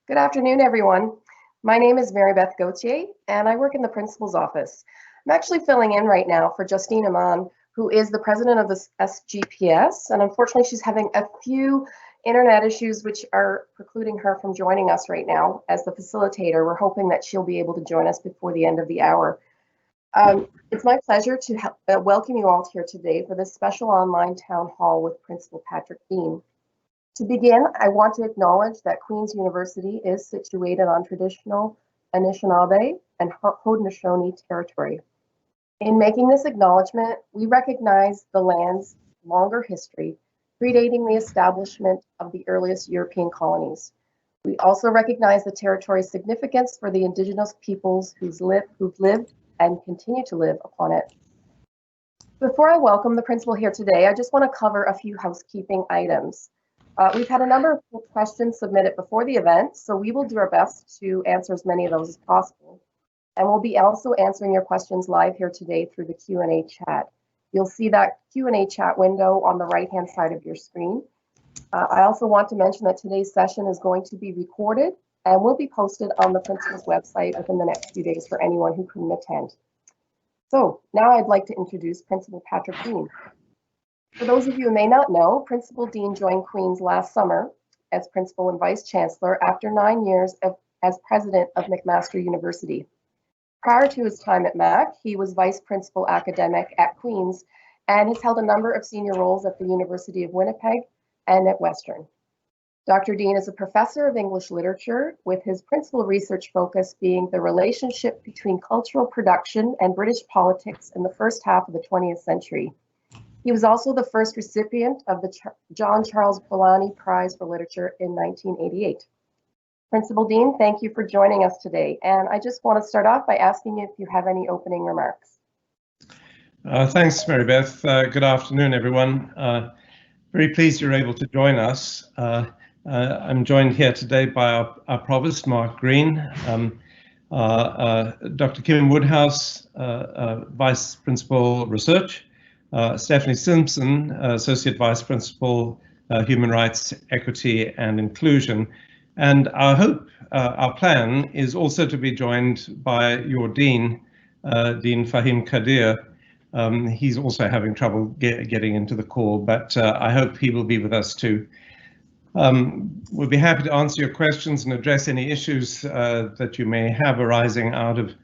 Good afternoon, everyone. My name is Mary Beth Gauthier, and I work in the principal's office. I'm actually filling in right now for Justine Aman, who is the president of the SGPS, and unfortunately she's having a few internet issues which are precluding her from joining us right now as the facilitator. We're hoping that she'll be able to join us before the end of the hour. It's my pleasure to welcome you all here today for this special online town hall with Principal Patrick Deane. To begin, I want to acknowledge that Queen's University is situated on traditional Anishinaabe and Haudenosaunee territory. In making this acknowledgement, we recognize the land's longer history, predating the establishment of the earliest European colonies. We also recognize the territory's significance for the Indigenous peoples who've lived and continue to live upon it. Before I welcome the principal here today, I just want to cover a few housekeeping items. We've had a number of questions submitted before the event, so we will do our best to answer as many of those as possible. And we'll be also answering your questions live here today through the Q&A chat. You'll see that Q&A chat window on the right-hand side of your screen. I also want to mention that today's session is going to be recorded and will be posted on the principal's website within the next few days for anyone who couldn't attend. So now I'd like to introduce Principal Patrick Deane. For those of you who may not know, Principal Deane joined Queen's last summer as Principal and Vice Chancellor after 9 years as President of McMaster University. Prior to his time at Mac, he was Vice Principal Academic at Queen's and has held a number of senior roles at the University of Winnipeg and at Western. Dr. Deane is a professor of English literature, with his principal research focus being the relationship between cultural production and British politics in the first half of the 20th century. He was also the first recipient of the John Charles Bellany Prize for Literature in 1988. Principal Deane, thank you for joining us today. And I just want to start off by asking you if you have any opening remarks. Thanks, Mary Beth. Good afternoon, everyone. Very pleased you're able to join us. I'm joined here today by our Provost, Mark Green, Dr. Kim Woodhouse, Vice Principal Research, Stephanie Simpson, Associate Vice Principal, Human Rights, Equity and Inclusion. And our hope, our plan is also to be joined by your Dean, Dean Fahim Kadir. He's also having trouble getting into the call, but I hope he will be with us too. We'll be happy to answer your questions and address any issues that you may have arising out of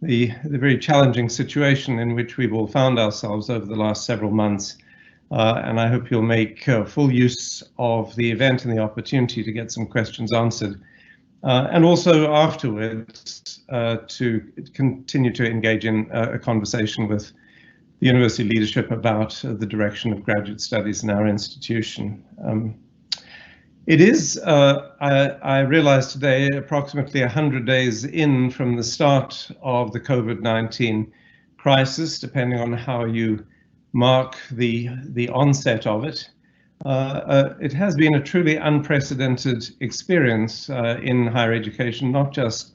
the very challenging situation in which we've all found ourselves over the last several months. And I hope you'll make full use of the event and the opportunity to get some questions answered. And also afterwards to continue to engage in a conversation with the university leadership about the direction of graduate studies in our institution. It is, I realize today, approximately 100 days in from the start of the COVID-19 crisis, depending on how you mark the onset of it. It has been a truly unprecedented experience in higher education, not just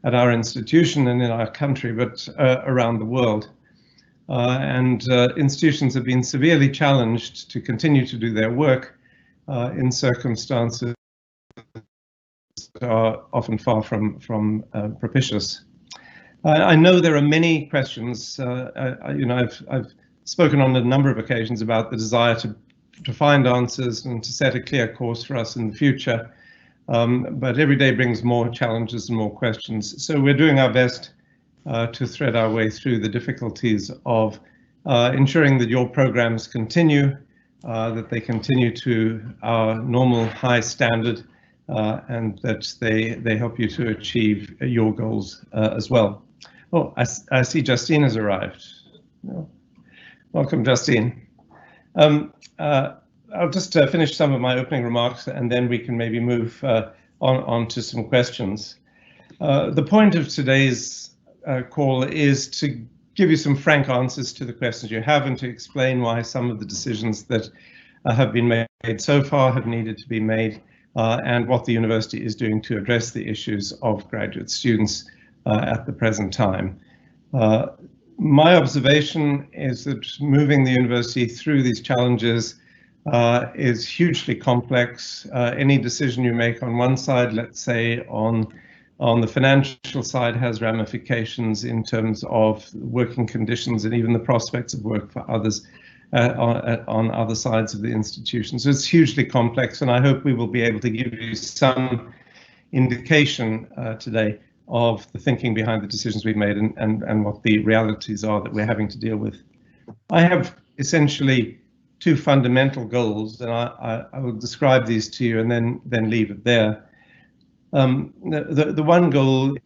at our institution and in our country, but around the world. And institutions have been severely challenged to continue to do their work in circumstances that are often far from propitious. I know there are many questions. I've spoken on a number of occasions about the desire to find answers and to set a clear course for us in the future. But every day brings more challenges and more questions. So we're doing our best to thread our way through the difficulties of ensuring that your programs continue, that they continue to our normal high standard, and that they help you to achieve your goals as well. Oh, I see Justine has arrived. Welcome, Justine. I'll just finish some of my opening remarks and then we can maybe move on to some questions. The point of today's call is to give you some frank answers to the questions you have and to explain why some of the decisions that have been made so far have needed to be made, and what the university is doing to address the issues of graduate students at the present time. My observation is that moving the university through these challenges is hugely complex. Any decision you make on one side, let's say on the financial side, has ramifications in terms of working conditions and even the prospects of work for others on other sides of the institution. So it's hugely complex, and I hope we will be able to give you some indication today of the thinking behind the decisions we've made and what the realities are that we're having to deal with. I have essentially two fundamental goals, and I will describe these to you and then leave it there. The one goal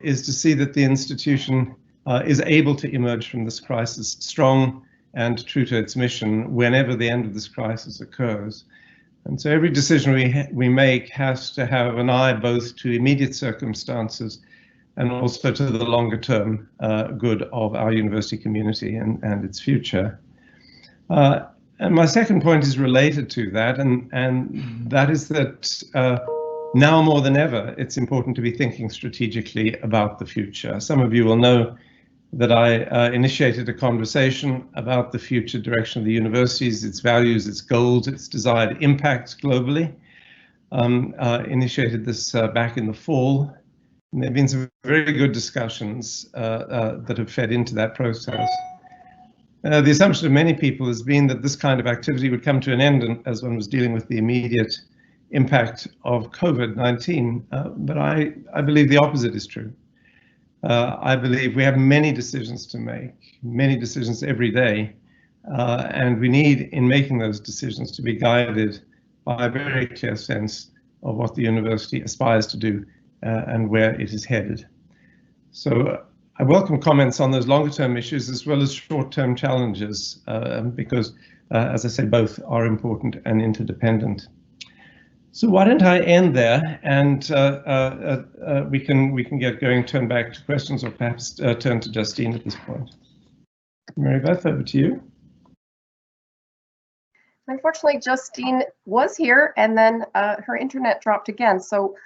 is to see that the institution is able to emerge from this crisis strong and true to its mission whenever the end of this crisis occurs. And so every decision we make has to have an eye both to immediate circumstances and also to the longer term good of our university community and its future. And my second point is related to that, and that is that now more than ever, it's important to be thinking strategically about the future. Some of you will know that I initiated a conversation about the future direction of the universities, its values, its goals, its desired impact globally. Initiated this back in the fall. And there have been some very good discussions that have fed into that process. The assumption of many people has been that this kind of activity would come to an end as one was dealing with the immediate impact of COVID-19, but I believe the opposite is true. I believe we have many decisions to make, many decisions every day, and we need, in making those decisions, to be guided by a very clear sense of what the university aspires to do and where it is headed. So I welcome comments on those longer term issues as well as short term challenges, because, as I say, both are important and interdependent. So why don't I end there, and we can get going, turn back to questions, or perhaps turn to Justine at this point. Mary Beth, over to you. Unfortunately, Justine was here, and then her internet dropped again, so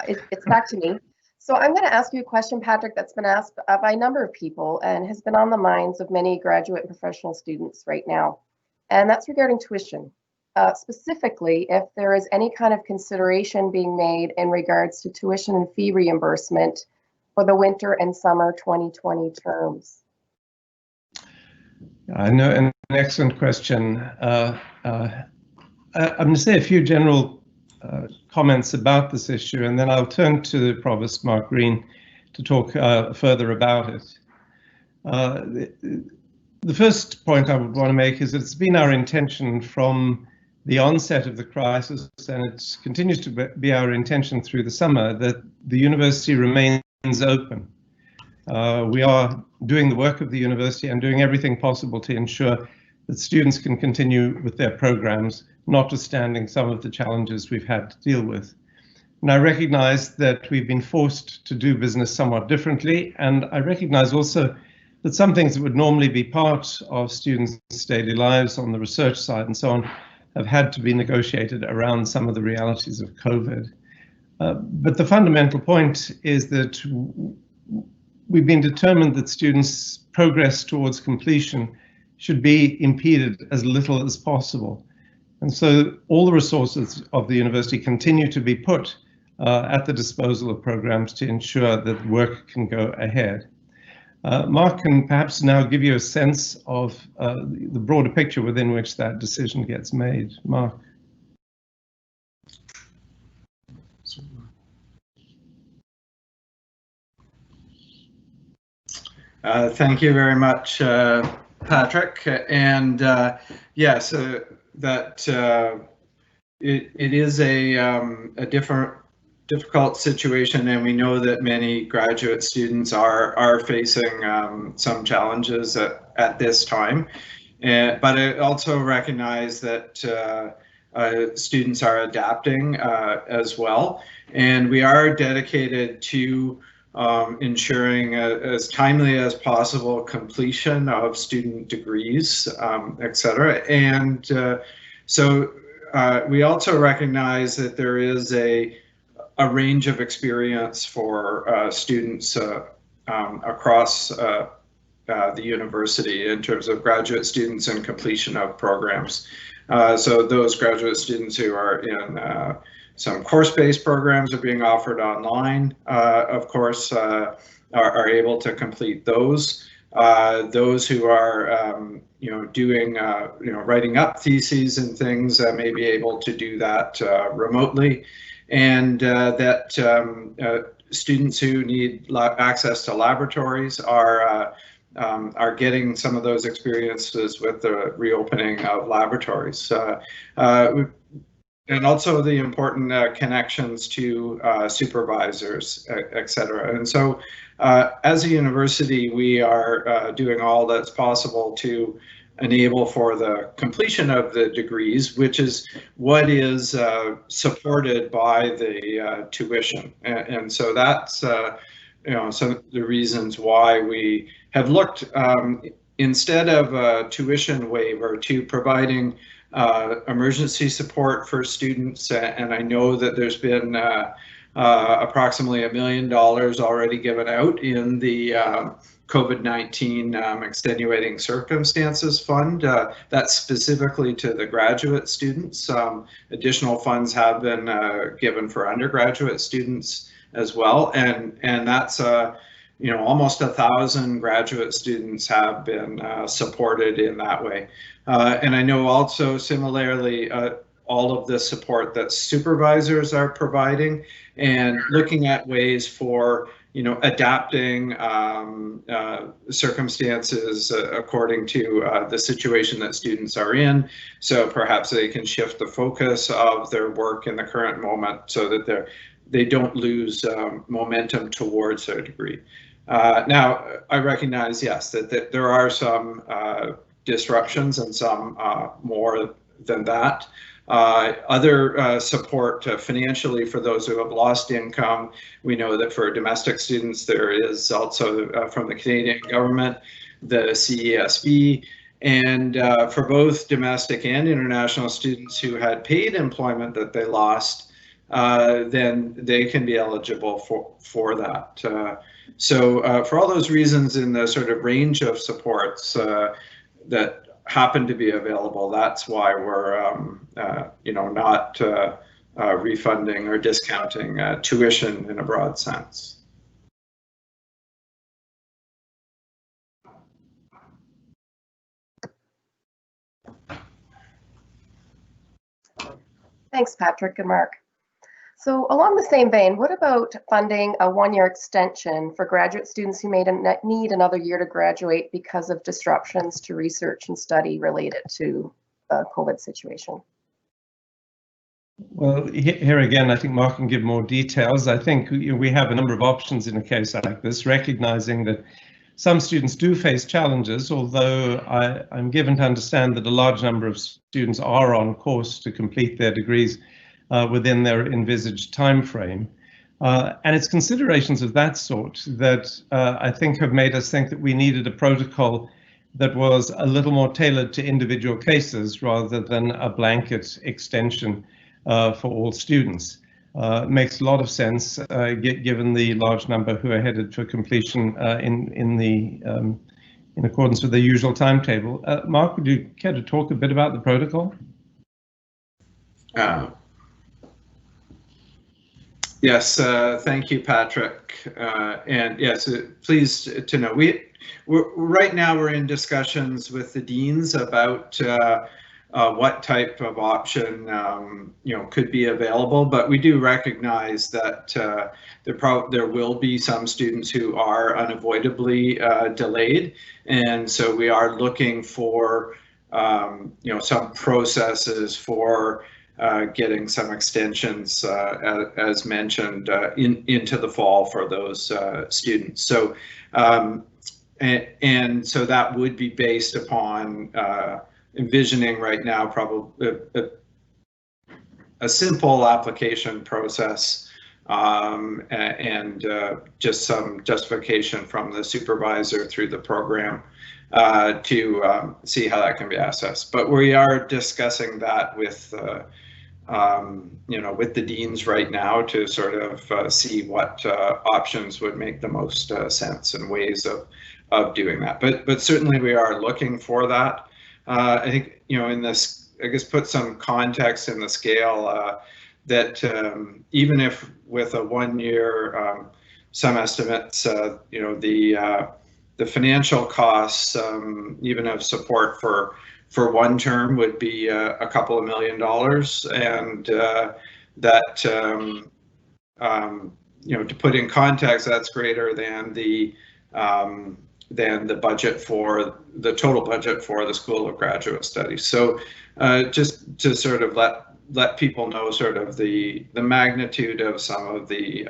it's back to me. So I'm going to ask you a question, Patrick, that's been asked by a number of people and has been on the minds of many graduate and professional students right now, and that's regarding tuition. Specifically, if there is any kind of consideration being made in regards to tuition and fee reimbursement for the winter and summer 2020 terms. I know, an excellent question. I'm going to say a few general comments about this issue, and then I'll turn to Provost Mark Green to talk further about it. The first point I would want to make is that it's been our intention from the onset of the crisis, and it continues to be our intention through the summer, that the university remains open. We are doing the work of the university and doing everything possible to ensure that students can continue with their programs, notwithstanding some of the challenges we've had to deal with. And I recognize that we've been forced to do business somewhat differently, and I recognize also that some things that would normally be part of students' daily lives on the research side and so on have had to be negotiated around some of the realities of COVID. But the fundamental point is that we've been determined that students' progress towards completion should be impeded as little as possible. And so all the resources of the university continue to be put at the disposal of programs to ensure that work can go ahead. Mark can perhaps now give you a sense of the broader picture within which that decision gets made. Mark. Thank you very much, Patrick. And yes, that it is a difficult situation, and we know that many graduate students are facing some challenges at this time. But I also recognize that students are adapting as well, and we are dedicated to ensuring as timely as possible completion of student degrees, etc. And so we also recognize that there is a range of experience for students across the university in terms of graduate students and completion of programs. So those graduate students who are in some course-based programs are being offered online, of course, are able to complete those. Those who are, doing, writing up theses and things may be able to do that remotely, and that students who need access to laboratories are getting some of those experiences with the reopening of laboratories. And also the important connections to supervisors, et cetera. And so as a university, we are doing all that's possible to enable for the completion of the degrees, which is what is supported by the tuition. And so that's some of the reasons why we have looked instead of a tuition waiver to providing emergency support for students, and I know that there's been approximately $1 million already given out in the COVID-19 extenuating circumstances fund. That's specifically to the graduate students. Additional funds have been given for undergraduate students as well, and that's almost 1,000 graduate students have been supported in that way. And I know also similarly all of the support that supervisors are providing and looking at ways for adapting circumstances according to the situation that students are in. So perhaps they can shift the focus of their work in the current moment so that they don't lose momentum towards their degree. Now, I recognize, yes, that there are some disruptions and some more than that. Other support financially for those who have lost income. We know that for domestic students, there is also from the Canadian government, the CESB, and for both domestic and international students who had paid employment that they lost, then they can be eligible for that. So for all those reasons in the sort of range of supports that happen to be available, that's why we're not refunding or discounting tuition in a broad sense. Thanks, Patrick and Mark. So along the same vein, what about funding a one-year extension for graduate students who may need another year to graduate because of disruptions to research and study related to the COVID situation? Well, here again, I think Mark can give more details. I think we have a number of options in a case like this, recognizing that some students do face challenges, although I'm given to understand that a large number of students are on course to complete their degrees within their envisaged time frame. And it's considerations of that sort that I think have made us think that we needed a protocol that was a little more tailored to individual cases rather than a blanket extension for all students. It makes a lot of sense given the large number who are headed for completion in accordance with the usual timetable. Mark, would you care to talk a bit about the protocol? Yes, thank you, Patrick. And yes, pleased to know right now we're in discussions with the deans about what type of option could be available, but we do recognize that there will be some students who are unavoidably delayed, and so we are looking for some processes for getting some extensions, as mentioned, into the fall for those students. So, and so that would be based upon envisioning right now probably a simple application process and just some justification from the supervisor through the program to see how that can be assessed. But we are discussing that with with the deans right now to sort of see what options would make the most sense and ways doing that. But certainly we are looking for that. I think, in this, I guess, put some context in the scale that even if with a 1 year, some estimates, the financial costs, even of support for one term would be a couple of $1 million, and that to put in context, that's greater than the budget for the total budget for the School of Graduate Studies. So just to sort of let people know sort of the magnitude of some of the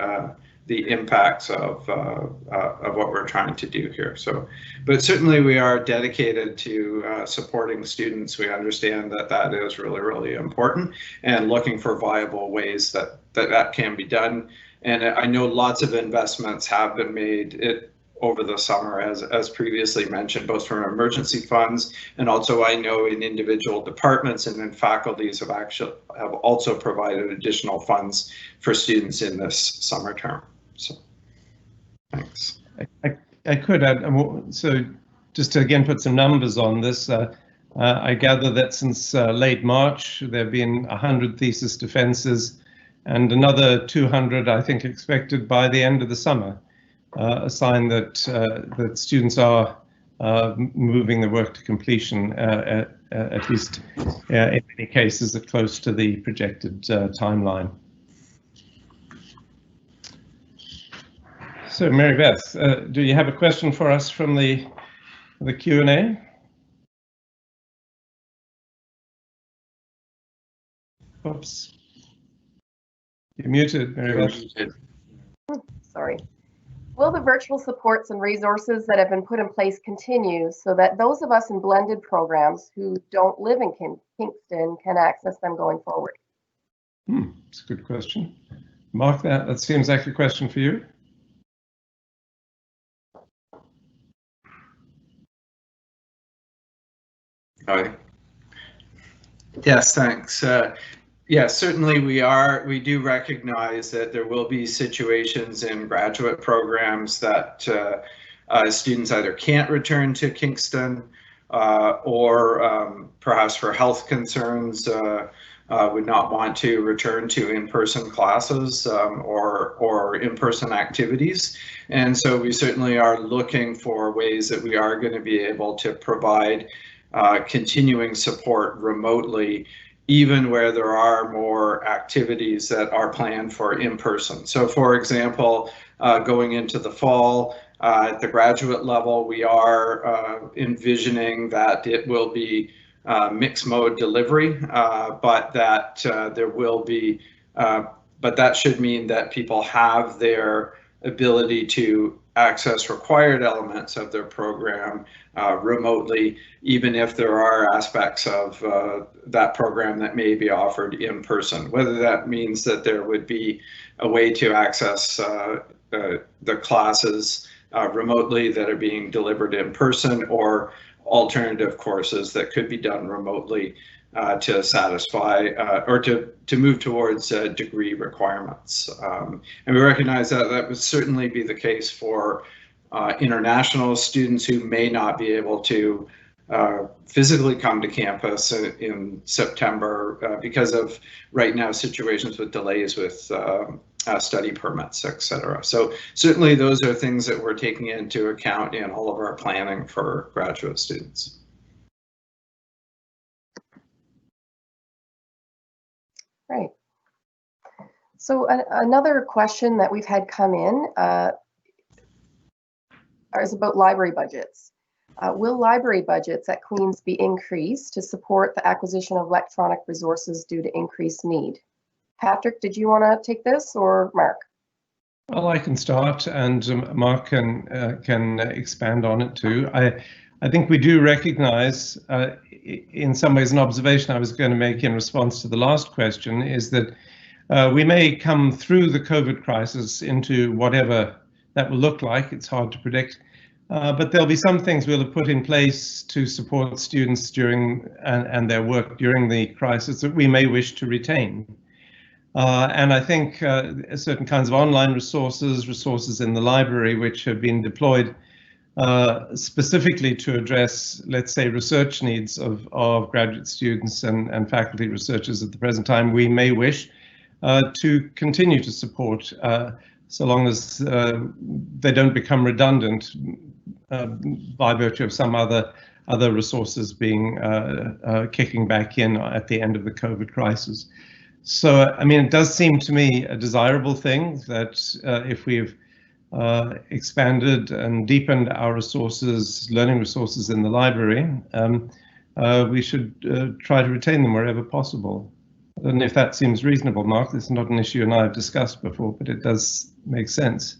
impacts of what we're trying to do here. So, but certainly we are dedicated to supporting students. We understand that is really, really important, and looking for viable ways that can be done. And I know lots of investments have been made over the summer, as previously mentioned, both from emergency funds, and also I know in individual departments and in faculties have also provided additional funds for students in this summer term. So, thanks. I could add, so just to again put some numbers on this, I gather that since late March, there have been 100 thesis defenses and another 200, I think, expected by the end of the summer. A sign that students are moving the work to completion, at least in many cases, close to the projected timeline. So, Mary Beth, do you have a question for us from the Q&A? Oops. You're muted, Mary Beth. Sorry. Will the virtual supports and resources that have been put in place continue so that those of us in blended programs who don't live in Kingston can access them going forward? That's a good question. Mark, that seems like a question for you. Hi. Yes, thanks. Yes, certainly we do recognize that there will be situations in graduate programs that students either can't return to Kingston or perhaps for health concerns would not want to return to in-person classes or in-person activities. And so we certainly are looking for ways that we are going to be able to provide continuing support remotely, even where there are more activities that are planned for in-person. So for example, going into the fall, at the graduate level, we are envisioning that it will be mixed mode delivery, but that there will be, but that should mean that people have their ability to access required elements of their program remotely, even if there are aspects of that program that may be offered in person. Whether that means that there would be a way to access the classes remotely that are being delivered in person, or alternative courses that could be done remotely to satisfy or to move towards degree requirements. And we recognize that that would certainly be the case for international students who may not be able to physically come to campus in September because of right now situations with delays with study permits, etc. So certainly those are things that we're taking into account in all of our planning for graduate students. Right. So another question that we've had come in is about library budgets. Will library budgets at Queen's be increased to support the acquisition of electronic resources due to increased need? Patrick, did you want to take this, or Mark? Well, I can start, and Mark can expand on it too. I think we do recognize, in some ways, an observation I was going to make in response to the last question is that we may come through the COVID crisis into whatever that will look like. It's hard to predict, but there'll be some things we'll have put in place to support students during and their work during the crisis that we may wish to retain. And I think certain kinds of online resources in the library which have been deployed specifically to address, let's say, research needs of graduate students and faculty researchers at the present time, we may wish to continue to support, so long as they don't become redundant by virtue of some other resources being kicking back in at the end of the COVID crisis. So, I mean, it does seem to me a desirable thing that if we've expanded and deepened our resources, learning resources in the library, we should try to retain them wherever possible. I don't know if that seems reasonable, Mark. This is not an issue you and I have discussed before, but it does make sense.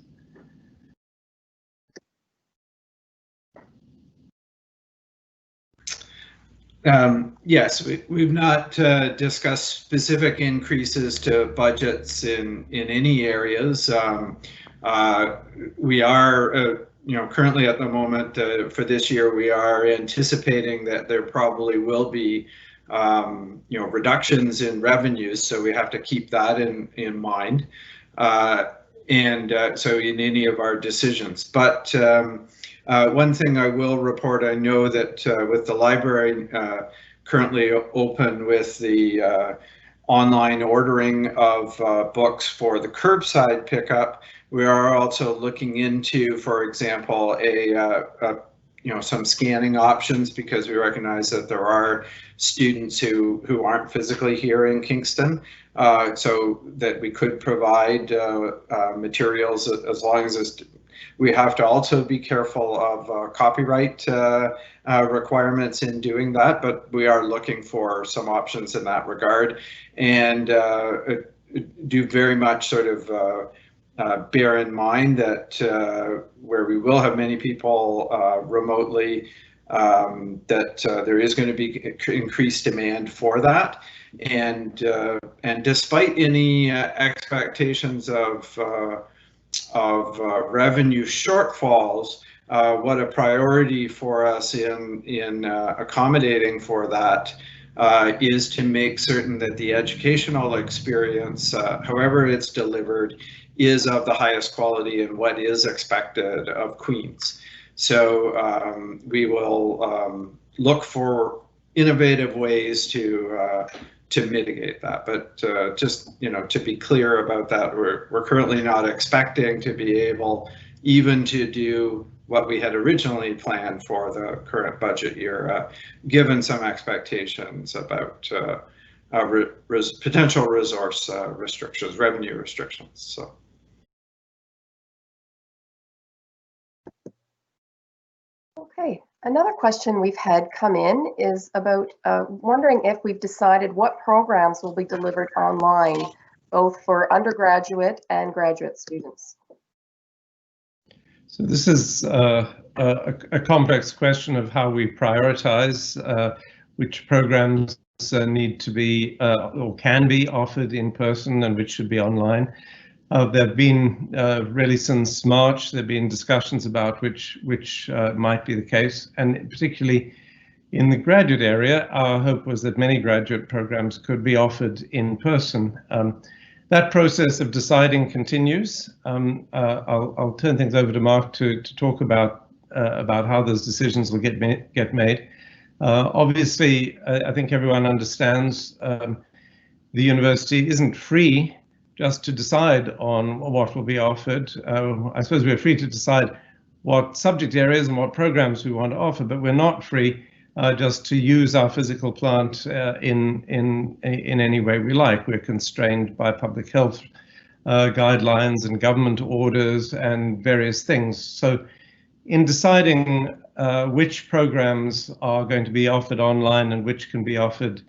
Yes, we've not discussed specific increases to budgets in any areas. We are, currently at the moment for this year, we are anticipating that there probably will be, reductions in revenues. So we have to keep that in mind. So in any of our decisions, but one thing I will report, I know that with the library currently open with the online ordering of books for the curbside pickup, we are also looking into, for example, some scanning options, because we recognize that there are students who aren't physically here in Kingston, so that we could provide materials as long as we have to also be careful of copyright requirements in doing that, but we are looking for some options in that regard, and do very much sort of bear in mind that where we will have many people remotely, that there is going to be increased demand for that, and despite any expectations of revenue shortfalls, what a priority for us in accommodating for that is to make certain that the educational experience, however it's delivered, is of the highest quality and what is expected of Queen's. So we will look for innovative ways to mitigate that, but just to be clear about that, we're currently not expecting to be able even to do what we had originally planned for the current budget year, given some expectations about potential resource restrictions, revenue restrictions. So. Okay, another question we've had come in is about wondering if we've decided what programs will be delivered online, both for undergraduate and graduate students. So this is a complex question of how we prioritize which programs need to be or can be offered in person and which should be online. There have been really since March, there have been discussions about which might be the case, and particularly in the graduate area, our hope was that many graduate programs could be offered in person. That process of deciding continues. I'll turn things over to Mark to talk about how those decisions will get made. Obviously, I think everyone understands the university isn't free just to decide on what will be offered. I suppose we're free to decide what subject areas and what programs we want to offer, but we're not free just to use our physical plant in any way we like. We're constrained by public health guidelines and government orders and various things. So in deciding which programs are going to be offered online and which can be offered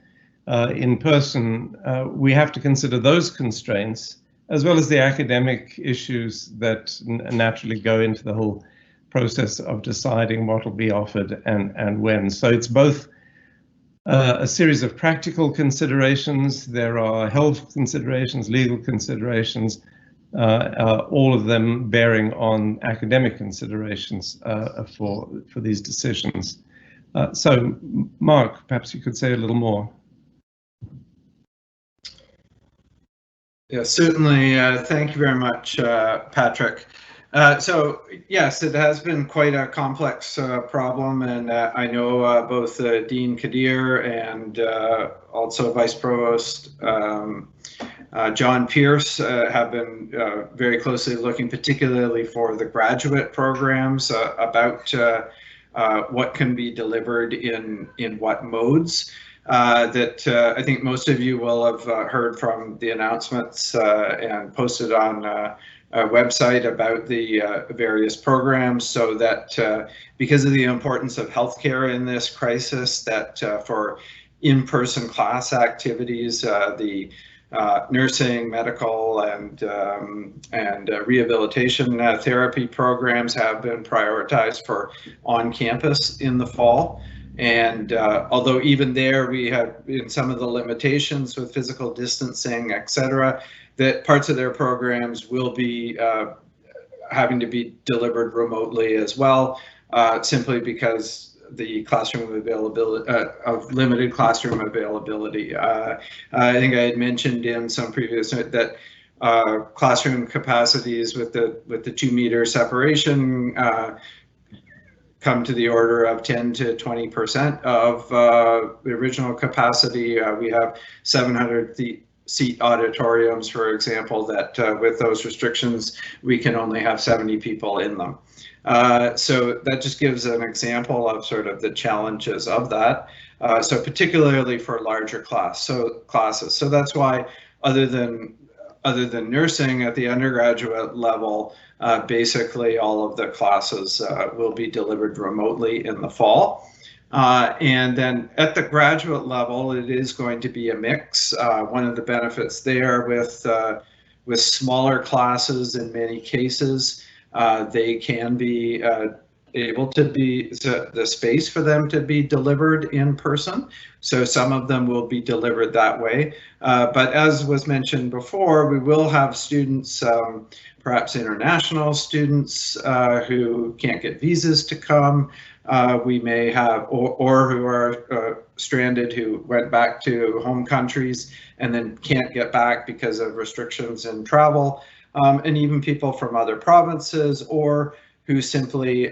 in person, we have to consider those constraints as well as the academic issues that naturally go into the whole process of deciding what will be offered and when. So it's both a series of practical considerations, there are health considerations, legal considerations, all of them bearing on academic considerations for these decisions. So Mark, perhaps you could say a little more. Yeah, certainly. Thank you very much, Patrick. So yes, it has been quite a complex problem, and I know both Dean Kadir and also Vice Provost John Pierce have been very closely looking, particularly for the graduate programs, about what can be delivered in what modes. That I think most of you will have heard from the announcements and posted on a website about the various programs, so that because of the importance of healthcare in this crisis, that for in-person class activities, the nursing, medical, and rehabilitation therapy programs have been prioritized for on campus in the fall. And although even there we have in some of the limitations with physical distancing, et cetera, that parts of their programs will be having to be delivered remotely as well, simply because the classroom availability of limited classroom availability. I think I had mentioned in some previous that classroom capacities with the 2 meter separation come to the order of 10 to 20% of the original capacity. We have 700 seat auditoriums, for example, that with those restrictions, we can only have 70 people in them. So that just gives an example of sort of the challenges of that. So particularly for larger classes. So that's why other than nursing at the undergraduate level, basically all of the classes will be delivered remotely in the fall. And then at the graduate level, it is going to be a mix. One of the benefits there with smaller classes in many cases, they can be able to be the space for them to be delivered in person. So some of them will be delivered that way. But as was mentioned before, we will have students, perhaps international students who can't get visas to come. We may have, or who are stranded, who went back to home countries and then can't get back because of restrictions in travel, and even people from other provinces, or who simply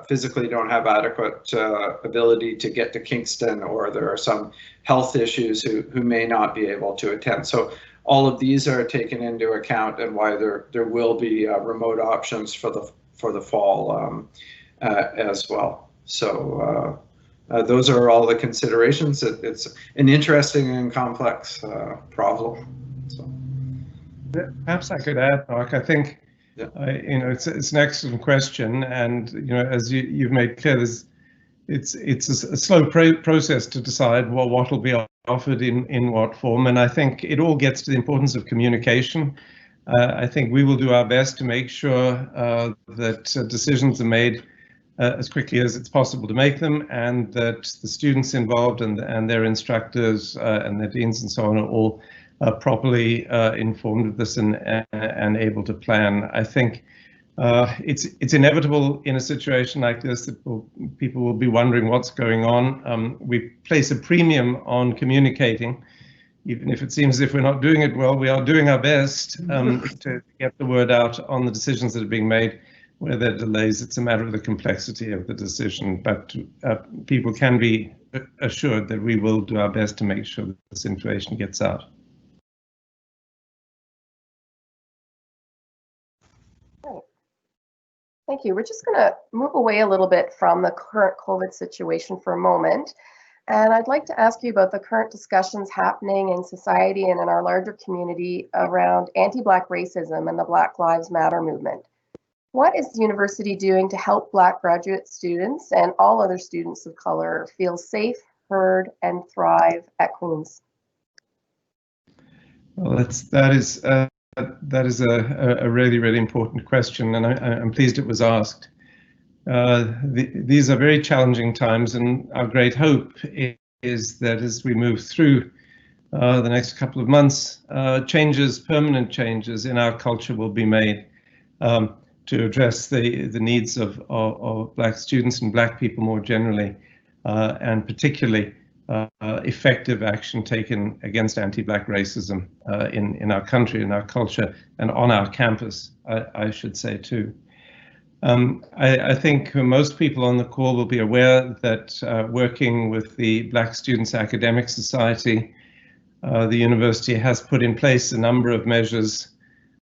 physically don't have adequate ability to get to Kingston, or there are some health issues who may not be able to attend. So all of these are taken into account, and why there will be remote options for the fall as well. So those are all the considerations. It's an interesting and complex problem. So. Perhaps I could add, Mark. I think Yeah. it's an excellent question, and as you've made clear, it's a slow process to decide what will be offered in what form, and I think it all gets to the importance of communication. I think we will do our best to make sure that decisions are made as quickly as it's possible to make them, and that the students involved and their instructors and their deans and so on are all properly informed of this and able to plan. I think it's inevitable in a situation like this that people will be wondering what's going on. We place a premium on communicating, even if it seems as if we're not doing it well. We are doing our best to get the word out on the decisions that are being made. Where there are delays, it's a matter of the complexity of the decision, but people can be assured that we will do our best to make sure that this information gets out. Thank you. We're just going to move away a little bit from the current COVID situation for a moment. And I'd like to ask you about the current discussions happening in society and in our larger community around anti-Black racism and the Black Lives Matter movement. What is the university doing to help Black graduate students and all other students of color feel safe, heard, and thrive at Queen's? Well, that is a really, really important question, and I'm pleased it was asked. These are very challenging times, and our great hope is that as we move through the next couple of months, permanent changes in our culture will be made to address the needs of Black students and Black people more generally, and particularly effective action taken against anti-Black racism in our country, in our culture, and on our campus, I should say too. I think most people on the call will be aware that working with the Black Students Academic Society, the university has put in place a number of measures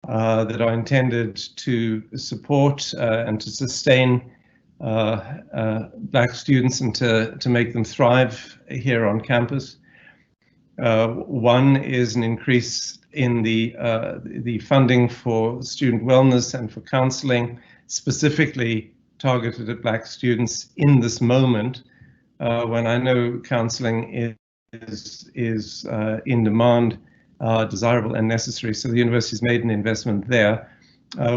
that are intended to support and to sustain Black students and to make them thrive here on campus. One is an increase in the funding for student wellness and for counseling, specifically targeted at Black students in this moment, when I know counseling is in demand, desirable and necessary. So the university's made an investment there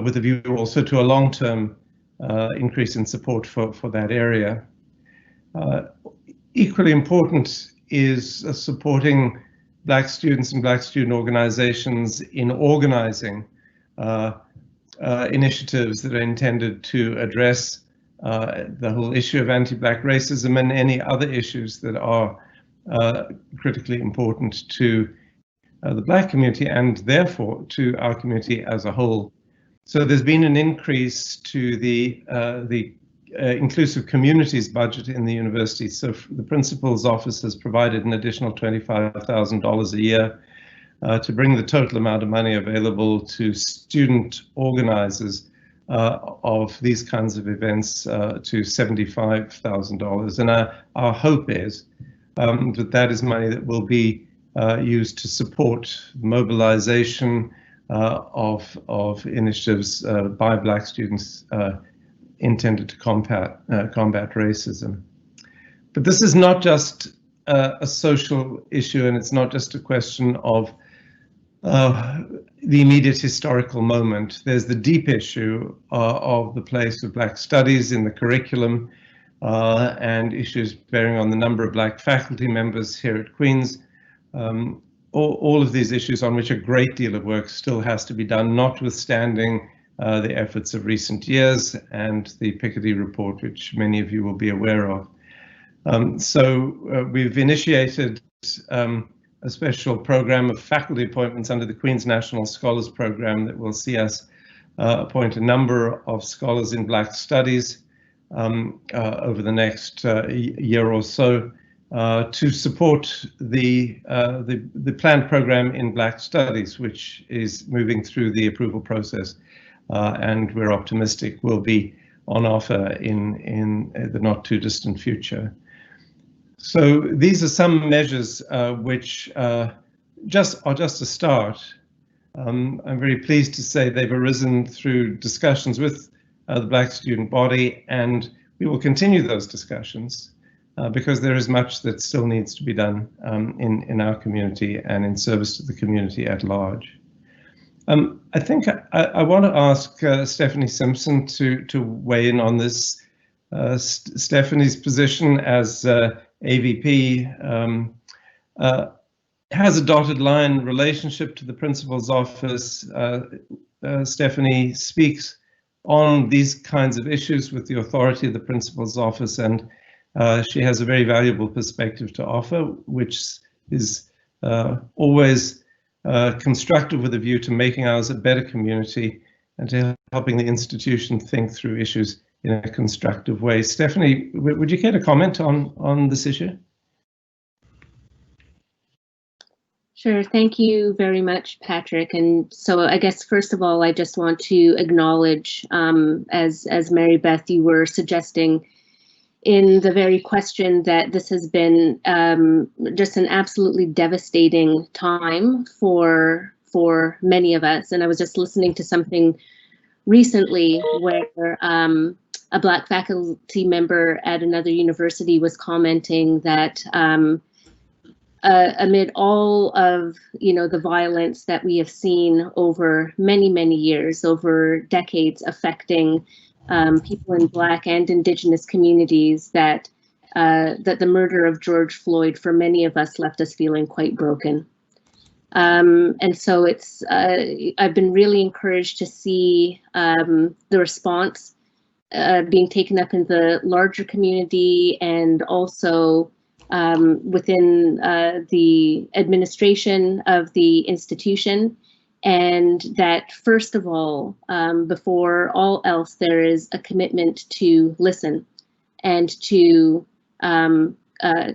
with a view also to a long-term increase in support for that area. Equally important is supporting Black students and Black student organizations in organizing initiatives that are intended to address the whole issue of anti-Black racism and any other issues that are critically important to the Black community and therefore to our community as a whole. So there's been an increase to the Inclusive Communities budget in the university. So the principal's office has provided an additional $25,000 a year to bring the total amount of money available to student organizers of these kinds of events to $75,000. And our hope is that is money that will be used to support mobilization of initiatives by Black students intended to combat racism. But this is not just a social issue, and it's not just a question of the immediate historical moment. There's the deep issue of the place of Black studies in the curriculum and issues bearing on the number of Black faculty members here at Queen's. All of these issues on which a great deal of work still has to be done, notwithstanding the efforts of recent years and the Piketty report, which many of you will be aware of. So we've initiated a special program of faculty appointments under the Queen's National Scholars Program that will see us appoint a number of scholars in Black studies over the next year or so to support the planned program in Black studies, which is moving through the approval process, and we're optimistic will be on offer in the not too distant future. So these are some measures which are just a start. I'm very pleased to say they've arisen through discussions with the Black student body, and we will continue those discussions because there is much that still needs to be done in our community and in service to the community at large. I think I want to ask Stephanie Simpson to weigh in on this. Stephanie's position as AVP has a dotted line relationship to the principal's office. Stephanie speaks on these kinds of issues with the authority of the principal's office, and she has a very valuable perspective to offer, which is always constructive with a view to making ours a better community and to helping the institution think through issues in a constructive way. Stephanie, would you care to comment on this issue? Sure, thank you very much, Patrick. And so I guess first of all, I just want to acknowledge, as Mary Beth, you were suggesting in the very question, that this has been just an absolutely devastating time for many of us. And I was just listening to something recently where a Black faculty member at another university was commenting that amid all of the violence that we have seen over many years, over decades, affecting people in Black and Indigenous communities, that the murder of George Floyd for many of us left us feeling quite broken. And so it's I've been really encouraged to see the response being taken up in the larger community and also within the administration of the institution. and that first of all, before all else, there is a commitment to listen and to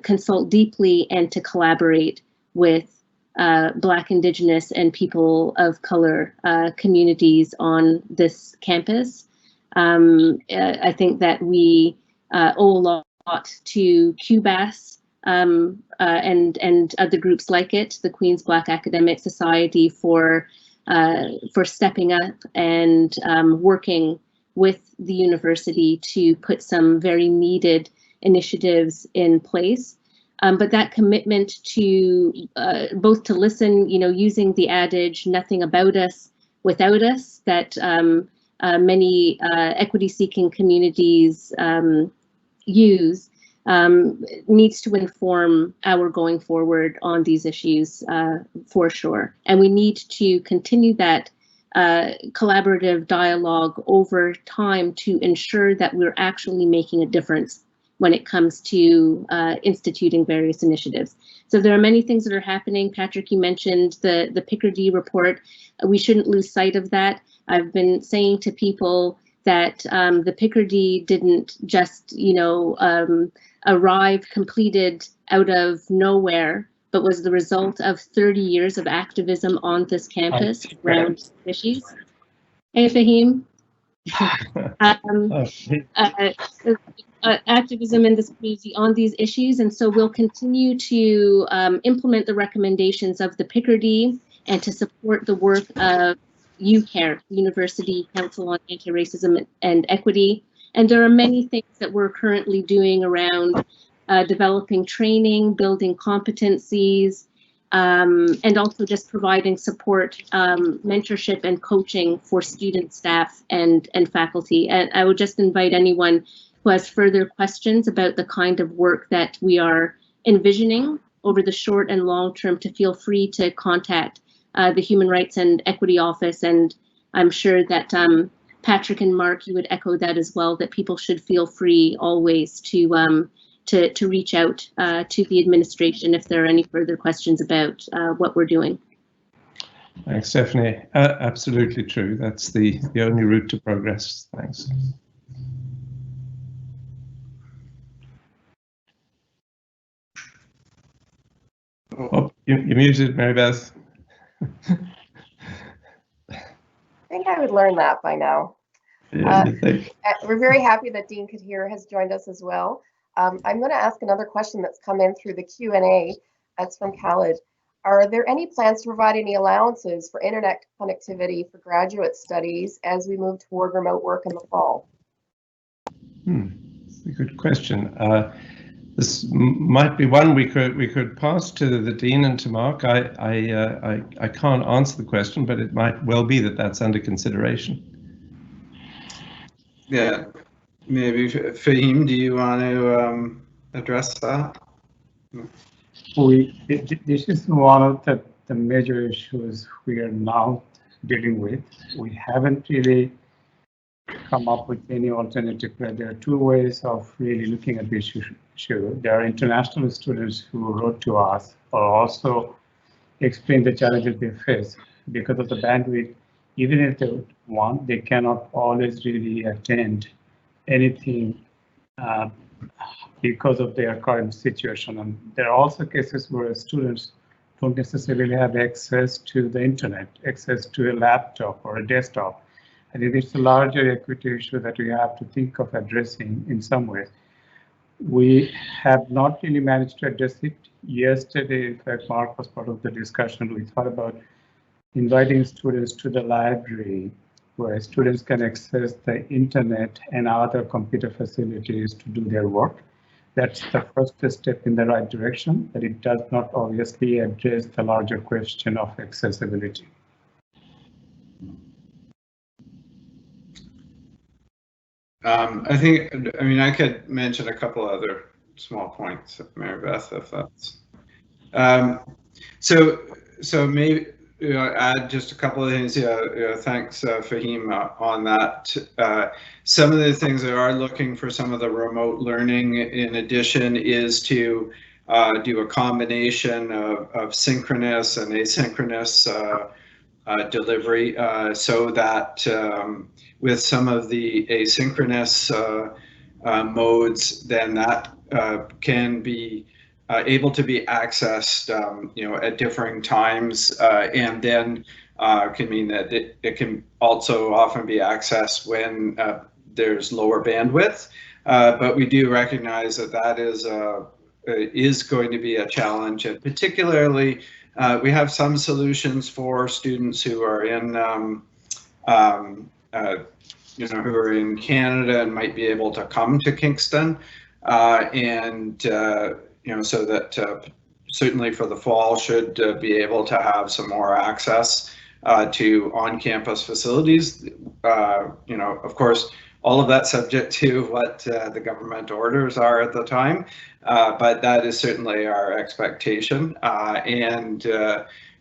consult deeply and to collaborate with Black, Indigenous, and people of color communities on this campus. I think that we owe a lot to QBAS and other groups like it, the Queen's Black Academic Society, for stepping up and working with the university to put some very needed initiatives in place. But that commitment to both to listen, using the adage, nothing about us without us, that many equity-seeking communities use, needs to inform our going forward on these issues for sure. And we need to continue that collaborative dialogue over time to ensure that we're actually making a difference when it comes to instituting various initiatives. So there are many things that are happening. Patrick, you mentioned the Picardy report. We shouldn't lose sight of that. I've been saying to people that the Picardy didn't just, arrive completed out of nowhere, but was the result of 30 years of activism on this campus around issues. Hey, Fahim. Activism in this community on these issues, and so we'll continue to implement the recommendations of the Picardy and to support the work of UCARE, University Council on Anti-Racism and Equity. And there are many things that we're currently doing around developing training, building competencies, and also just providing support, mentorship and coaching for student, staff, and faculty. And I would just invite anyone who has further questions about the kind of work that we are envisioning over the short and long term to feel free to contact the Human Rights and Equity Office. And I'm sure that Patrick and Mark, you would echo that as well, that people should feel free always to reach out to the administration if there are any further questions about what we're doing. Thanks, Stephanie. Absolutely true. That's the only route to progress. Thanks. Oh, you're muted, Mary Beth. I think I would learn that by now. Yeah, we're very happy that Dean Kadir has joined us as well. I'm going to ask another question that's come in through the Q&A. That's from Khalid. Are there any plans to provide any allowances for internet connectivity for graduate studies as we move toward remote work in the fall? That's a good question. This might be one we could pass to the Dean and to Mark. I can't answer the question, but it might well be that that's under consideration. Yeah, maybe Fahim, do you want to address that? This is one of the major issues we are now dealing with. We haven't really come up with any alternative, but there are two ways of really looking at this issue. There are international students who wrote to us or also explained the challenges they face because of the bandwidth. Even if they want, they cannot always really attend anything because of their current situation. And there are also cases where students don't necessarily have access to the internet, access to a laptop or a desktop. I think it's a larger equity issue that we have to think of addressing in some ways. We have not really managed to address it. Yesterday, in fact, Mark was part of the discussion. We thought about inviting students to the library where students can access the internet and other computer facilities to do their work. That's the first step in the right direction, but it does not obviously address the larger question of accessibility. I could mention a couple other small points, Mary Beth, if that's. So maybe add just a couple of things. Thanks, Fahim, on that. Some of the things that are looking for some of the remote learning, in addition, is to do a combination of synchronous and asynchronous delivery, so that with some of the asynchronous modes, then that can be able to be accessed, at differing times, and then can mean that it can also often be accessed when there's lower bandwidth. But we do recognize that that is going to be a challenge, and particularly we have some solutions for students who are in who are in Canada and might be able to come to Kingston, and so that certainly for the fall should be able to have some more access to on-campus facilities. Of course, all of that subject to what the government orders are at the time, but that is certainly our expectation.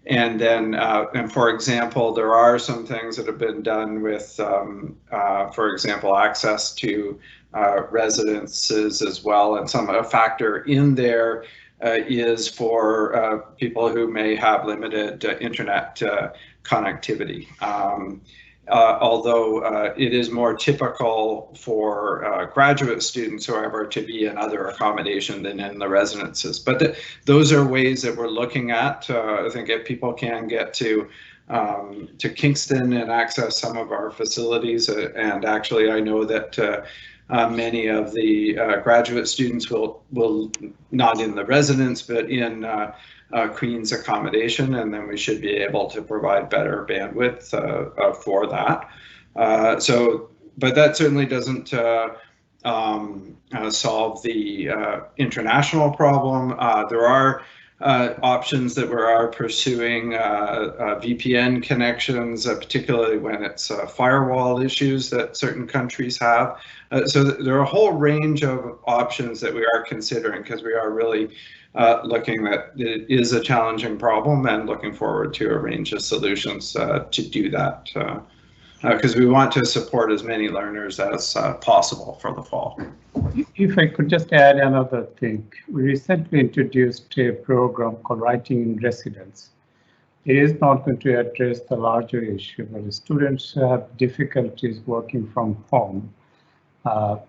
And then, for example, there are some things that have been done with, for example, access to residences as well, and a factor in there is for people who may have limited internet connectivity. Although it is more typical for graduate students, however, to be in other accommodation than in the residences. But those are ways that we're looking at. I think if people can get to Kingston and access some of our facilities, and actually I know that many of the graduate students will not in the residence, but in Queen's accommodation, and then we should be able to provide better bandwidth for that. But that certainly doesn't solve the international problem. There are options that we are pursuing, VPN connections, particularly when it's firewall issues that certain countries have. So there are a whole range of options that we are considering, because we are really looking at it is a challenging problem and looking forward to a range of solutions to do that, because we want to support as many learners as possible for the fall. If I could just add another thing, we recently introduced a program called Writing in Residence. It is not going to address the larger issue, but the students have difficulties working from home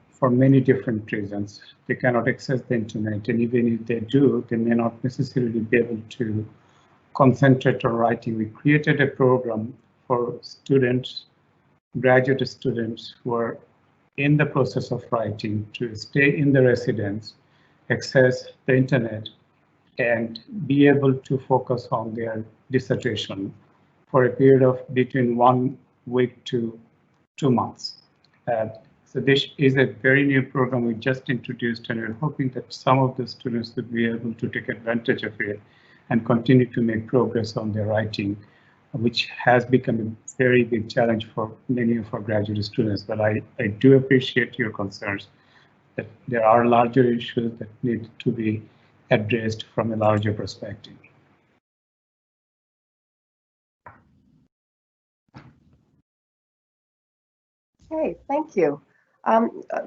for many different reasons. They cannot access the internet, and even if they do, they may not necessarily be able to concentrate on writing. We created a program for students, graduate students who are in the process of writing, to stay in the residence, access the internet, and be able to focus on their dissertation for a period of between 1 week to 2 months. So this is a very new program we just introduced, and we're hoping that some of the students would be able to take advantage of it and continue to make progress on their writing, which has become a very big challenge for many of our graduate students. But I do appreciate your concerns that there are larger issues that need to be addressed from a larger perspective. Okay, thank you.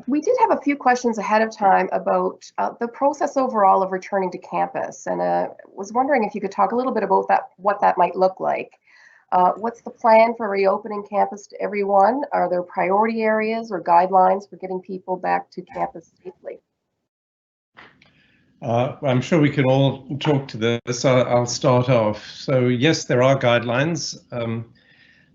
We did have a few questions ahead of time about the process overall of returning to campus, and was wondering if you could talk a little bit about that, what that might look like. What's the plan for reopening campus to everyone? Are there priority areas or guidelines for getting people back to campus safely? I'm sure we can all talk to this. I'll start off. So yes, there are guidelines.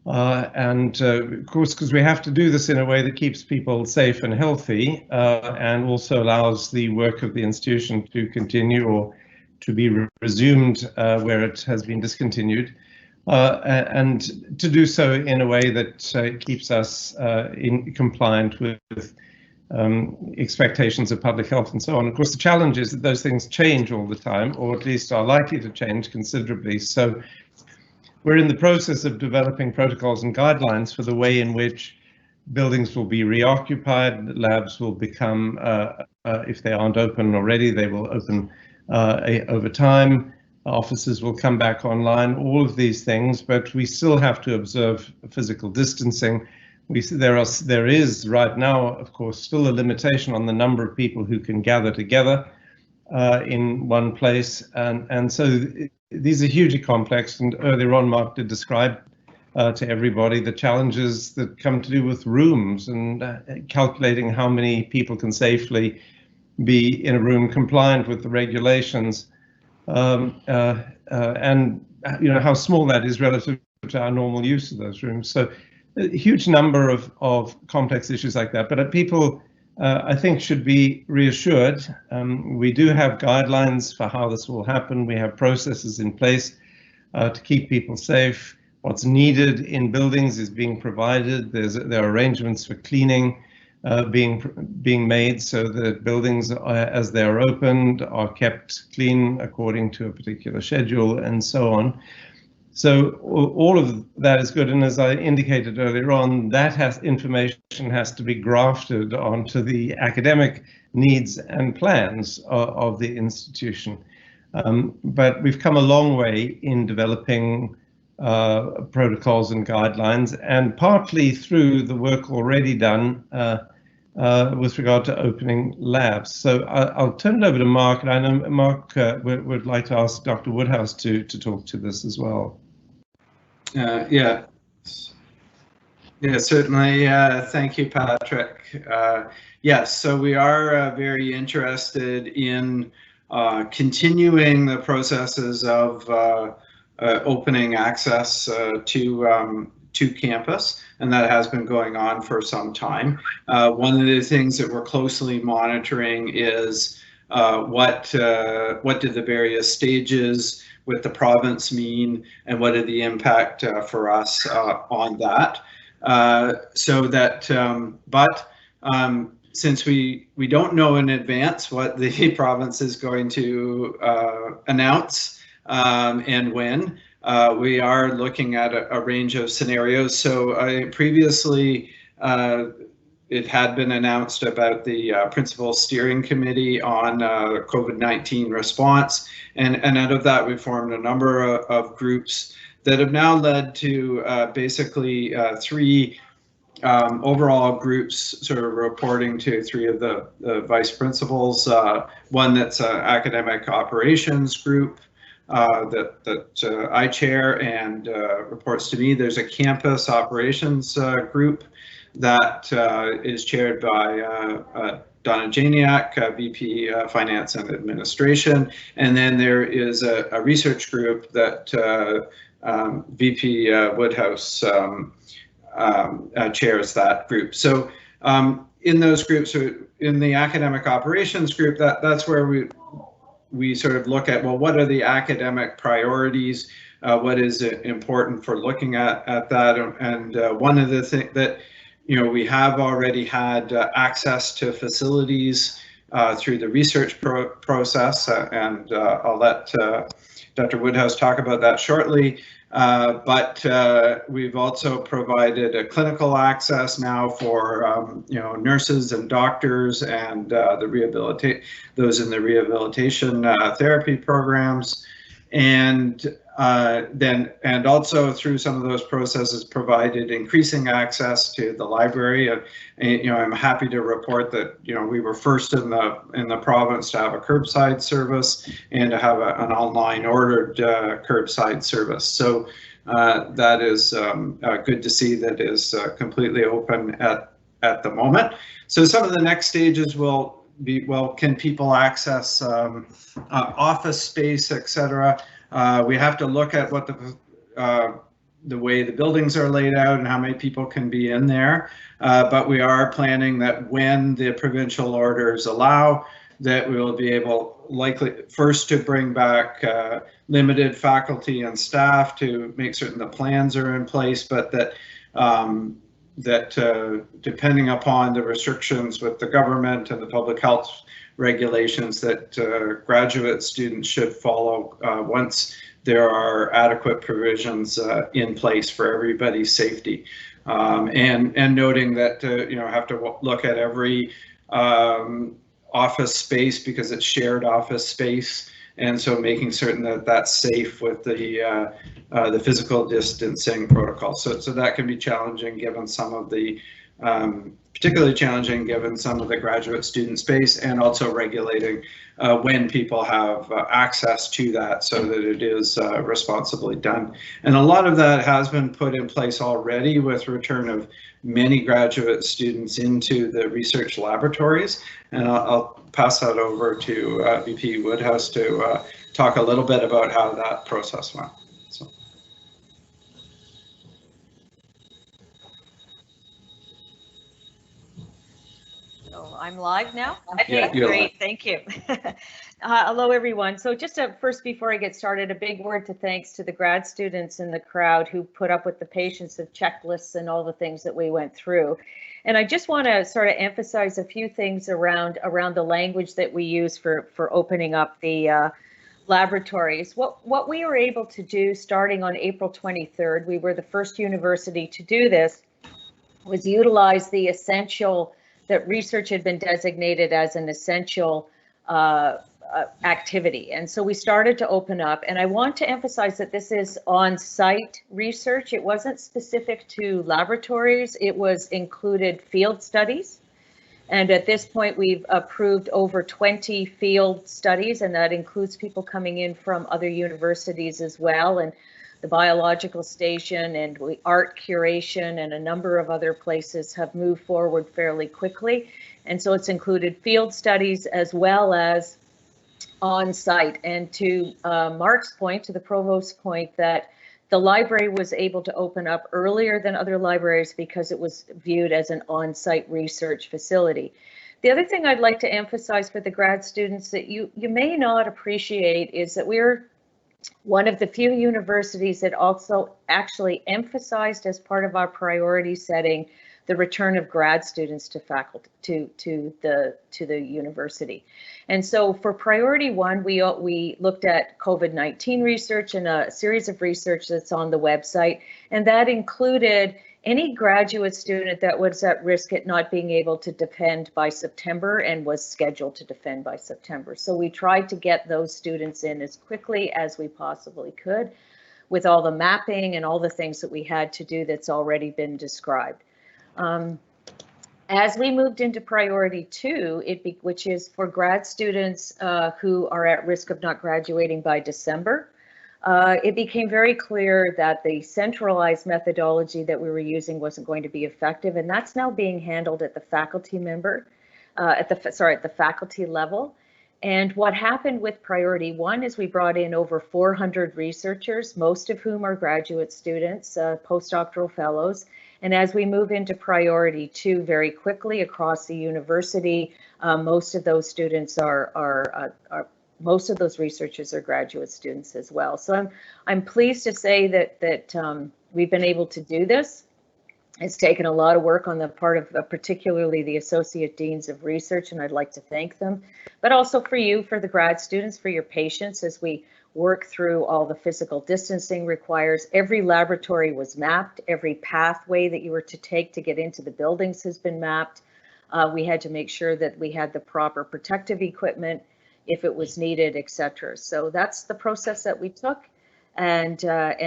And of course, because we have to do this in a way that keeps people safe and healthy, and also allows the work of the institution to continue or to be resumed where it has been discontinued, and to do so in a way that keeps us compliant with expectations of public health and so on. Of course, the challenge is that those things change all the time, or at least are likely to change considerably. So we're in the process of developing protocols and guidelines for the way in which buildings will be reoccupied, labs will become, if they aren't open already, they will open over time, offices will come back online, all of these things, but we still have to observe physical distancing. There is right now, of course, still a limitation on the number of people who can gather together in one place, and so these are hugely complex, and earlier on Mark did describe to everybody, the challenges that come to do with rooms and calculating how many people can safely be in a room compliant with the regulations, and how small that is relative to our normal use of those rooms. So a huge number of complex issues like that. But people, I think, should be reassured. We do have guidelines for how this will happen. We have processes in place to keep people safe. What's needed in buildings is being provided. There are arrangements for cleaning being made so that buildings, as they are opened, are kept clean according to a particular schedule, and so on. So all of that is good, and as I indicated earlier on, that information has to be grafted onto the academic needs and plans of the institution. But we've come a long way in developing protocols and guidelines, and partly through the work already done with regard to opening labs. So I'll turn it over to Mark, and I know Mark would like to ask Dr. Woodhouse to talk to this as well. Yeah, certainly. Thank you, Patrick. Yes, so we are very interested in continuing the processes of opening access to campus, and that has been going on for some time. One of the things that we're closely monitoring is what do the various stages with the province mean, and what are the impact for us on that. Since we don't know in advance what the province is going to announce and when, we are looking at a range of scenarios. So previously, it had been announced about the Principal Steering Committee on COVID-19 response, and out of that we formed a number of groups that have now led to basically three overall groups sort of reporting to three of the vice principals. One that's an academic operations group that I chair and reports to me. There's a campus operations group that is chaired by Donna Janiak, VP Finance and Administration, and then there is a research group that VP Woodhouse chairs that group. So in those groups, in the academic operations group, that's where we sort of look at, well, what are the academic priorities? What is important for looking at that? And one of the things that we have already had access to facilities through the research process, and I'll let Dr. Woodhouse talk about that shortly. But we've also provided a clinical access now for nurses and doctors and those in the rehabilitation therapy programs, and also through some of those processes provided increasing access to the library. I'm happy to report that we were first in the province to have a curbside service and to have an online ordered curbside service. So that is good to see that is completely open at the moment. So some of the next stages will be, well, can people access office space, etc. We have to look at what the way the buildings are laid out and how many people can be in there. But we are planning that when the provincial orders allow, that we will be able likely first to bring back limited faculty and staff to make certain the plans are in place, but that depending upon the restrictions with the government and the public health regulations, that graduate students should follow once there are adequate provisions in place for everybody's safety. And noting that have to look at every office space because it's shared office space, and so making certain that that's safe with the physical distancing protocol. So that can be challenging given some of the particularly challenging given some of the graduate student space, and also regulating when people have access to that so that it is responsibly done. And a lot of that has been put in place already with return of many graduate students into the research laboratories. And I'll pass that over to VP Woodhouse to talk a little bit about how that process went. So. So I'm live now? Yeah, Okay, great, thank you. Hello, everyone. So just first, before I get started, a big word to thanks to the grad students in the crowd who put up with the patience of checklists and all the things that we went through. And I just want to sort of emphasize a few things around the language that we use for opening up the laboratories. What we were able to do starting on April 23rd, we were the first university to do this, was utilize the essential, that research had been designated as an essential activity. And so we started to open up, and I want to emphasize that this is on-site research. It wasn't specific to laboratories, it was included field studies. And at this point, we've approved over 20 field studies, and that includes people coming in from other universities as well, and the biological station and art curation and a number of other places have moved forward fairly quickly. And so it's included field studies as well as on site. And to Mark's point, to the provost's point, that the library was able to open up earlier than other libraries because it was viewed as an on-site research facility. The other thing I'd like to emphasize for the grad students that you may not appreciate is that we're one of the few universities that also actually emphasized as part of our priority setting the return of grad students to faculty to the university. And so for priority one, we looked at COVID-19 research and a series of research that's on the website, and that included any graduate student that was at risk at not being able to defend by September and was scheduled to defend by September. So we tried to get those students in as quickly as we possibly could with all the mapping and all the things that we had to do that's already been described. As we moved into priority two, which is for grad students who are at risk of not graduating by December, it became very clear that the centralized methodology that we were using wasn't going to be effective, and that's now being handled at the faculty member, at the faculty level. And what happened with priority one is we brought in over 400 researchers, most of whom are graduate students, postdoctoral fellows. And as we move into priority two very quickly across the university, most of those students most of those researchers are graduate students as well. So I'm pleased to say that we've been able to do this. It's taken a lot of work on the part of particularly the associate deans of research, and I'd like to thank them, but also for you, for the grad students, for your patience as we work through all the physical distancing requires. Every laboratory was mapped, every pathway that you were to take to get into the buildings has been mapped. We had to make sure that we had the proper protective equipment if it was needed, etc. So that's the process that we took. And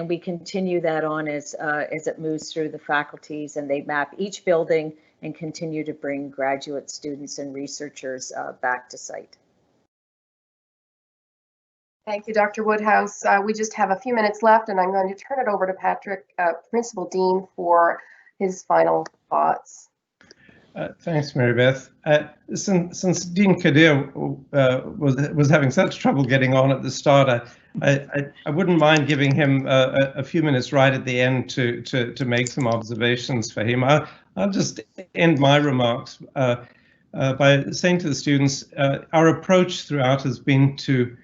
we continue that on as it moves through the faculties, and they map each building and continue to bring graduate students and researchers back to site. Thank you, Dr. Woodhouse. We just have a few minutes left, and I'm going to turn it over to Patrick, Principal Deane, for his final thoughts. Thanks, Mary Beth. Since Dean Kadir was having such trouble getting on at the start, I wouldn't mind giving him a few minutes right at the end to make some observations for him. I'll just end my remarks by saying to the students, our approach throughout has been to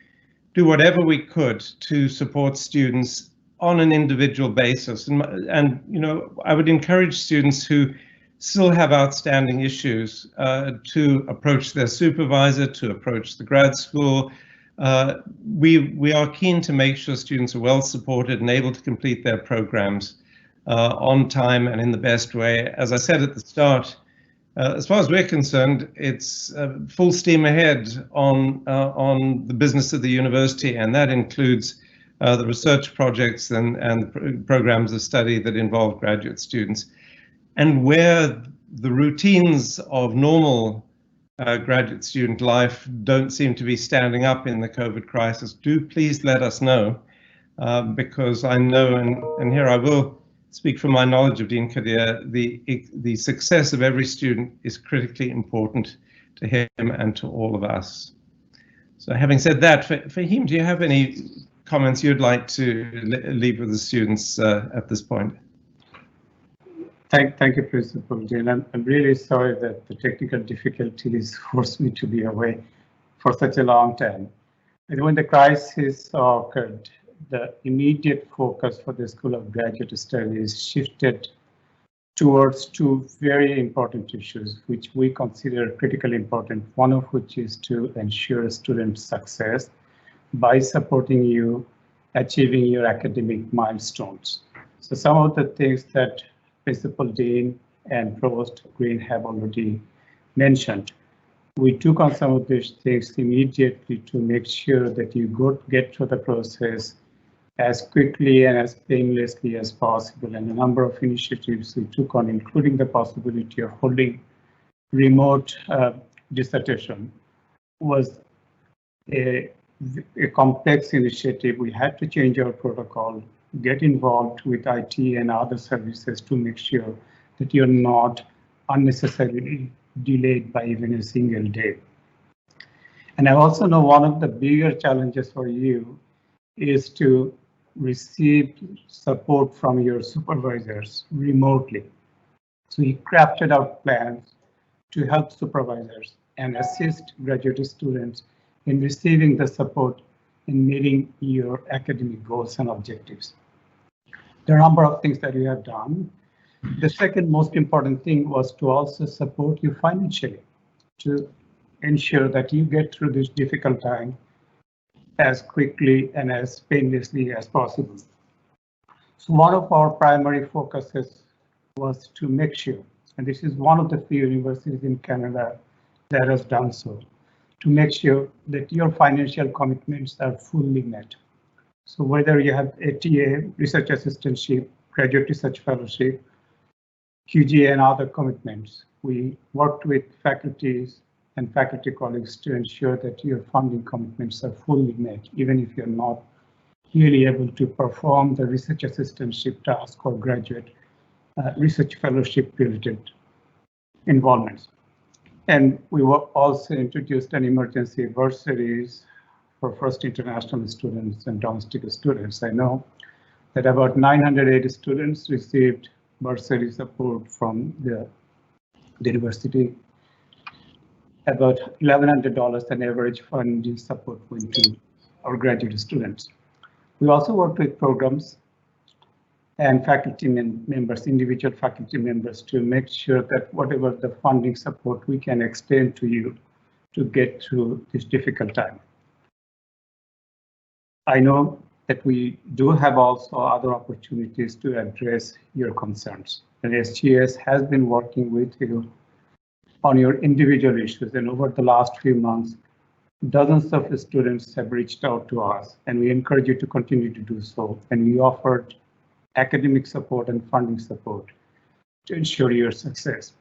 do whatever we could to support students on an individual basis. And you know, I would encourage students who still have outstanding issues to approach their supervisor, to approach the grad school. We are keen to make sure students are well supported and able to complete their programs on time and in the best way. As I said at the start, as far as we're concerned, it's full steam ahead on the business of the university, and that includes the research projects and programs of study that involve graduate students. and where the routines of normal graduate student life don't seem to be standing up in the COVID crisis, do please let us know, because I know, and here I will speak from my knowledge of Dean Kadir, the success of every student is critically important to him and to all of us. So having said that, Fahim, do you have any comments you'd like to leave with the students at this point? Thank you, Principal Deane. I'm really sorry that the technical difficulties forced me to be away for such a long time. And when the crisis occurred, the immediate focus for the School of Graduate Studies shifted towards two very important issues, which we consider critically important, one of which is to ensure student success by supporting you achieving your academic milestones. So some of the things that Principal Deane and Provost Green have already mentioned, we took on some of these things immediately to make sure that you get through the process as quickly and as painlessly as possible. And a number of initiatives we took on, including the possibility of holding remote dissertation, was a complex initiative. We had to change our protocol, get involved with IT and other services to make sure that you're not unnecessarily delayed by even a single day. And I also know one of the bigger challenges for you is to receive support from your supervisors remotely. So he crafted out plans to help supervisors and assist graduate students in receiving the support in meeting your academic goals and objectives. There are a number of things that we have done. The second most important thing was to also support you financially to ensure that you get through this difficult time as quickly and as painlessly as possible. So one of our primary focuses was to make sure, and this is one of the few universities in Canada that has done so, to make sure that your financial commitments are fully met. So whether you have ATA, research assistantship, graduate research fellowship, QGA and other commitments, we worked with faculties and faculty colleagues to ensure that your funding commitments are fully met, even if you're not really able to perform the research assistantship task or graduate research fellowship related involvements. And we were also introduced an emergency bursaries for first international students and domestic students. I know that about 980 students received bursary support from the university. About $1,100 an average funding support went to our graduate students. We also worked with programs and faculty members, individual faculty members, to make sure that whatever the funding support we can extend to you to get through this difficult time. I know that we do have also other opportunities to address your concerns. And SGS has been working with you on your individual issues, and over the last few months, dozens of students have reached out to us, and we encourage you to continue to do so. And we offered academic support and funding support to ensure your success.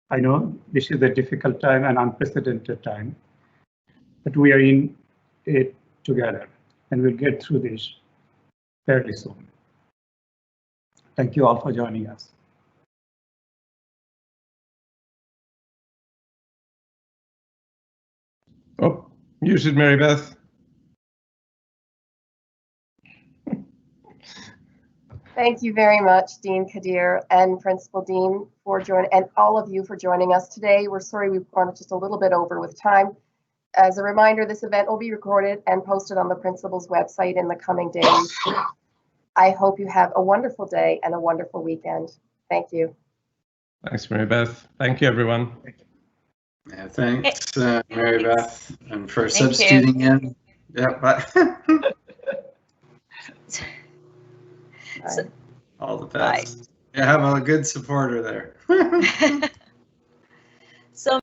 I know this is a difficult time, an unprecedented time, but we are in it together, and we'll get through this fairly soon. Thank you all for joining us. Oh, muted, Mary Beth. Thank you very much, Dean Kadir and Principal Deane, for joining, and all of you for joining us today. We're sorry we've gone just a little bit over with time. As a reminder, this event will be recorded and posted on the principal's website in the coming days. I hope you have a wonderful day and a wonderful weekend. Thank you. Thanks, Mary Beth. Thank you, everyone. Yeah, thanks, Mary Beth, and for Thank substituting in. Yeah, but Bye. all the best. Yeah, have a good supporter there. So